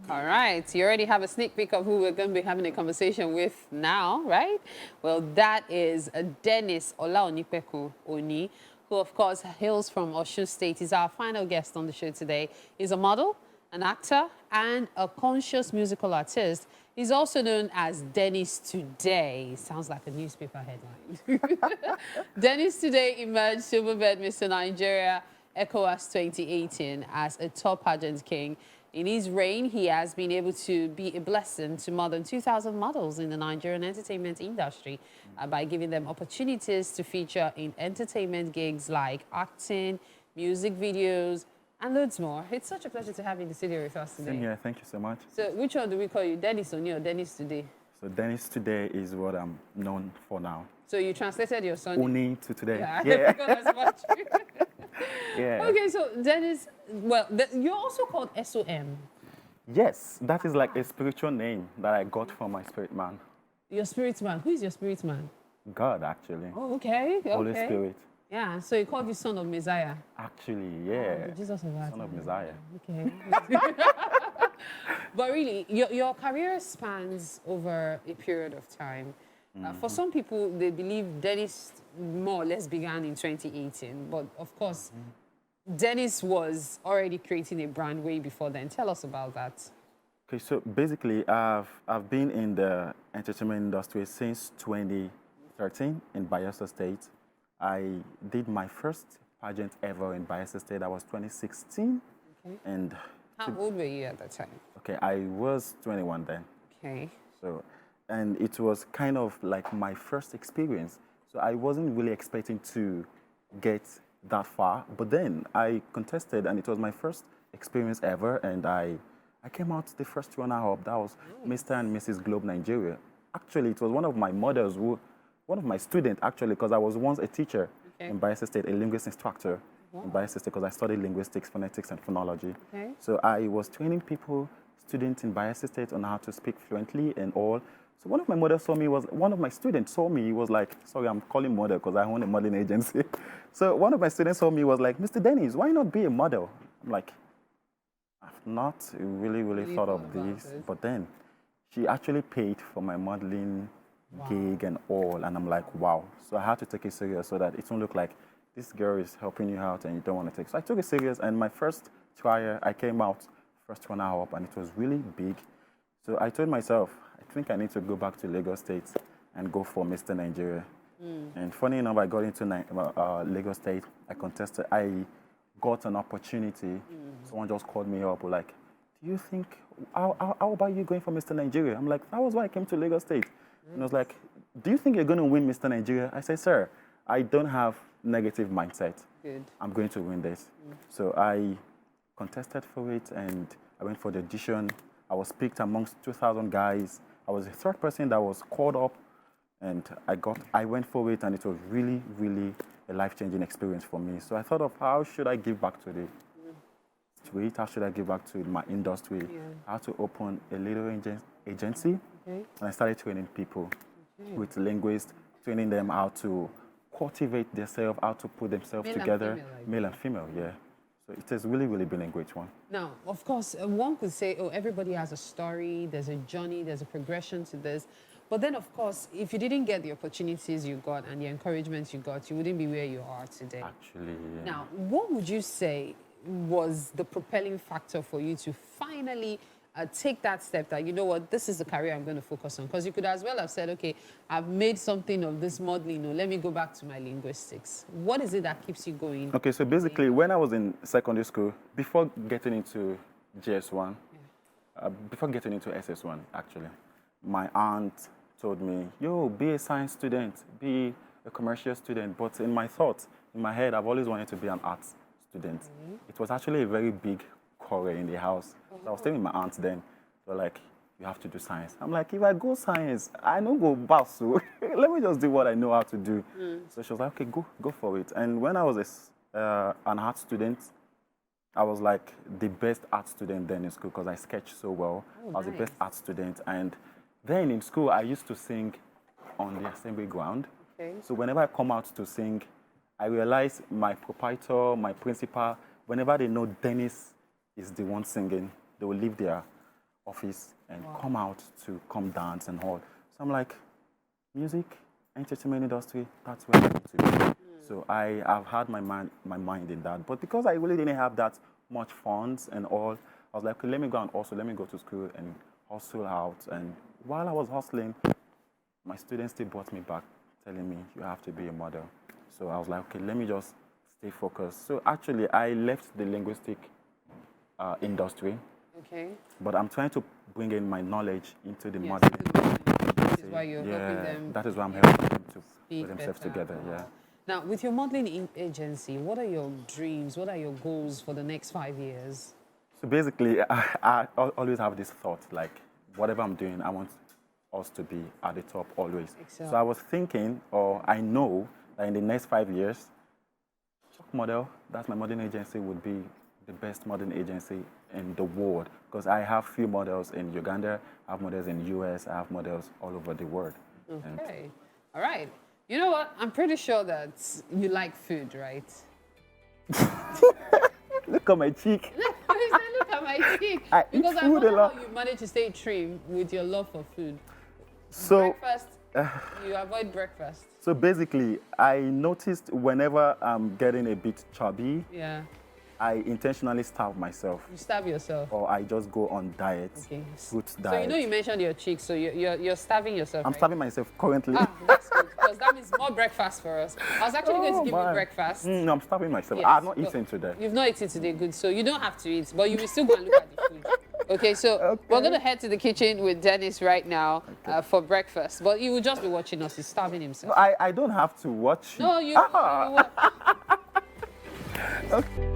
All right, you already have a sneak peek of who we're going to be having a conversation with now, right? Well, that is Dennis Olaonipeku Oni, who of course hails from Osun State. He's our final guest on the show today. He's a model, an actor, and a conscious musical artist. He's also known as Dennis Today. Sounds like a newspaper headline. Dennis Today emerged Silverbird Mr. Nigeria Ecowas 2018 as a top pageant king. In his reign, he has been able to be a blessing to more than 2,000 models in the Nigerian entertainment industry by giving them opportunities to feature in entertainment gigs like acting, music videos, and loads more. It's such a pleasure to have you in the studio with us today. Same here. Thank you so much. So which one do we call you, Dennis Oni or Dennis Today? So Dennis Today is what I'm known for now. So you translated your son? Oni to today. Yeah, Yeah. because as much. Yeah. Okay, so Dennis, well, you're also called SOM. Yes, that is like a spiritual name that I got from my spirit man. Your spirit man. Who is your spirit man? God, actually. Oh, okay. Holy Spirit. Yeah, so he called you son of Messiah. Actually, yeah. Oh, Jesus of that. Son of Messiah. Okay. But really, your career spans over a period of time. For some people, they believe Dennis more or less began in 2018. But of course, Dennis was already creating a brand way before then. Tell us about that. Okay, so basically, I've been in the entertainment industry since 2013 in Bayelsa State. I did my first pageant ever in Bayelsa State. That was 2016. Okay. And How old were you at that time? okay, I was 21 then. Okay. So, and it was kind of like my first experience. So I wasn't really expecting to get that far. But then I contested, and it was my first experience ever. And I came out the first runner-up. That was Mr. and Mrs. Globe Nigeria. Actually, it was one of my models, one of my students, actually, because I was once a teacher in Bayelsa State, a linguist instructor in Bayelsa State, because I studied linguistics, phonetics, and phonology. Okay. So I was training people, students in Bayelsa State, on how to speak fluently and all. So one of my models saw me, one of my students saw me, he was like, sorry, I'm calling model because I own a modeling agency. So one of my students saw me, was like, Mr. Dennis, why not be a model? I'm like, I've not really thought of this. But then she actually paid for my modeling gig and all. And I'm like, wow. So I had to take it serious so that it won't look like this girl is helping you out and you don't want to take it. So I took it serious. And my first trial, I came out first runner up, and it was really big. So I told myself, I think I need to go back to Lagos State and go for Mr. Nigeria. And funny enough, I got into Lagos State. I contested. I got an opportunity. Someone just called me up, like, do you think, how about you going for Mr. Nigeria? I'm like, that was why I came to Lagos State. And I was like, do you think you're going to win Mr. Nigeria? I said, sir, I don't have negative mindset. Good. I'm going to win this. So I contested for it, and I went for the audition. I was picked amongst 2,000 guys. I was the third person that was called up, and I went for it, and it was really a life-changing experience for me. So I thought of how should I give back to the street? How should I give back to my industry? How to open a little agency. And I started training people with linguists, training them how to cultivate themselves, how to put themselves together, male and female, yeah. So it has really been a great one. Now, of course, one could say, oh, everybody has a story, there's a journey, there's a progression to this. But then, of course, if you didn't get the opportunities you got and the encouragement you got, you wouldn't be where you are today. Actually, yeah. Now, what would you say was the propelling factor for you to finally take that step that, you know what, this is the career I'm going to focus on? Because you could as well have said, okay, I've made something of this modeling, let me go back to my linguistics. What is it that keeps you going? Okay, so basically, when I was in secondary school, before getting into GS1, before getting into SS1, actually, my aunt told me, yo, be a science student, be a commercial student. But in my thoughts, in my head, I've always wanted to be an arts student. It was actually a very big quarrel in the house. So I was staying with my aunt then. They were like, you have to do science. I'm like, if I go science, I don't go back, so let me just do what I know how to do. So she was like, okay, go for it. And when I was an art student, I was like the best art student then in school because I sketched so well. I was the best art student. And then in school, I used to sing on the assembly ground. So whenever I come out to sing, I realize my proprietor, my principal, whenever they know Dennis is the one singing, they will leave their office and come out to come dance and all. So I'm like, music, entertainment industry, that's where I want to be. So I have had my mind in that. But because I really didn't have that much funds and all, I was like, okay, let me go and also let me go to school and hustle out. And while I was hustling, my students still brought me back, telling me, you have to be a model. So I was like, okay, let me just stay focused. So actually, I left the linguistic industry. Okay. But I'm trying to bring in my knowledge into the Yes, modeling. this is why you're helping them. That is why I'm helping them to speak put themselves better. together. Yeah. Now, with your modeling agency, what are your dreams? What are your goals for the next 5 years? So basically, I always have this thought, like, whatever I'm doing, I want us to be at the top always. Excel. So I was thinking, or I know that in the next 5 years, Chalk Model, that's my modeling agency, would be the best modeling agency in the world, because I have few models in Uganda, I have models in the US, I have models all over the world. Okay. All right. You know what? I'm pretty sure that you like food, right? Look at my cheek. Look at my cheek. I eat Because I food a wonder lot. how you manage to stay trim with your love for food. So, Breakfast, you avoid breakfast. so basically, I noticed whenever I'm getting a bit chubby, Yeah. I intentionally starve myself, You starve yourself. or I just go on diets, Okay. fruit So diet. you know you mentioned your cheeks, so you're starving yourself, I'm right? starving myself currently. Ah, that's good, because that means more breakfast for us. I was actually going to give you man. breakfast. No, I'm starving myself. Yes, I've not but eaten today. You've not eaten today, good. So you don't have to eat, but you will still go and look at the food. Okay, so we're going to head to the kitchen with Dennis right now for breakfast. But he will just be watching us. He's starving himself. No, I don't have to watch. No, you. Ah. You Okay.